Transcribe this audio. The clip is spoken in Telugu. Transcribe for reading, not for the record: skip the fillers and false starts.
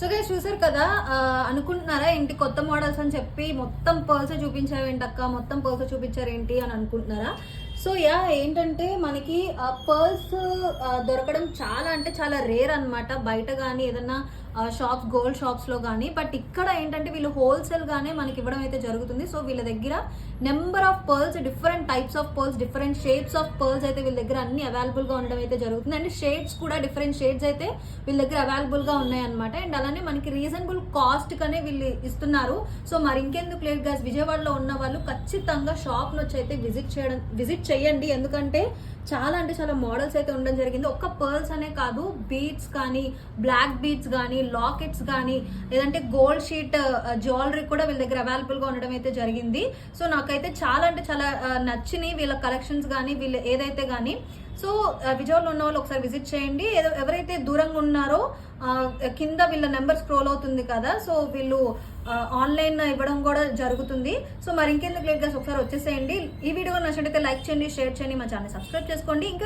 సో గైస్ చూసారు కదా, అనుకుంటున్నారా ఏంటి కొత్త మోడల్స్ అని చెప్పి మొత్తం పర్ల్స్ చూపించావేంటి అక్క, మొత్తం పర్ల్స్ చూపించారేంటి అని అనుకుంటున్నారా? సో ఏంటంటే మనకి పర్ల్స్ దొరకడం చాలా అంటే చాలా రేర్ అనమాట, బయట కానీ ఏదన్నా షాప్స్, గోల్డ్ షాప్స్లో కానీ. బట్ ఇక్కడ ఏంటంటే వీళ్ళు హోల్సేల్గానే మనకి ఇవ్వడం అయితే జరుగుతుంది. సో వీళ్ళ దగ్గర number of pearls, different types of pearls, different shapes of pearls అయితే వీళ్ళ దగ్గర అన్ని అవైలబుల్గా ఉండడం అయితే జరుగుతుంది. అండ్ షేడ్స్ కూడా డిఫరెంట్ షేడ్స్ అయితే వీళ్ళ దగ్గర అవైలబుల్గా ఉన్నాయన్నమాట. అండ్ అలానే మనకి రీజనబుల్ కాస్ట్ కనే వీళ్ళు ఇస్తున్నారు. సో మరి ఇంకెందుకు లేట్ గాస్, విజయవాడలో ఉన్న వాళ్ళు ఖచ్చితంగా షాప్ నుంచి అయితే విజిట్ చేయండి. ఎందుకంటే చాలా అంటే చాలా మోడల్స్ అయితే ఉండడం జరిగింది. ఒక్క పర్ల్స్ అనే కాదు, బీడ్స్ కానీ, బ్లాక్ బీడ్స్ కానీ, లాకెట్స్ కానీ, లేదంటే గోల్డ్ షీట్ జ్యువెలరీ కూడా వీళ్ళ దగ్గర అవైలబుల్గా ఉండడం అయితే జరిగింది. సో నాకైతే చాలా అంటే చాలా నచ్చినాయి వీళ్ళ కలెక్షన్స్ కానీ, వీళ్ళు ఏదైతే కానీ. సో విజయవాడలో ఉన్న వాళ్ళు ఒకసారి విజిట్ చేయండి. ఎవరైతే దూరంగా ఉన్నారో కింద వీళ్ళ నెంబర్ స్క్రోల్ అవుతుంది కదా, సో వీళ్ళు ఆన్లైన్ ఇవ్వడం కూడా జరుగుతుంది. సో మరి ఇంకెందుకు లేట్ గా ఒకసారి వచ్చేసేయండి. ఈ వీడియో నచ్చినట్లయితే లైక్ చేయండి, షేర్ చేయండి, మా ఛానల్ సబ్స్క్రైబ్ చేసుకోండి. ఇంకా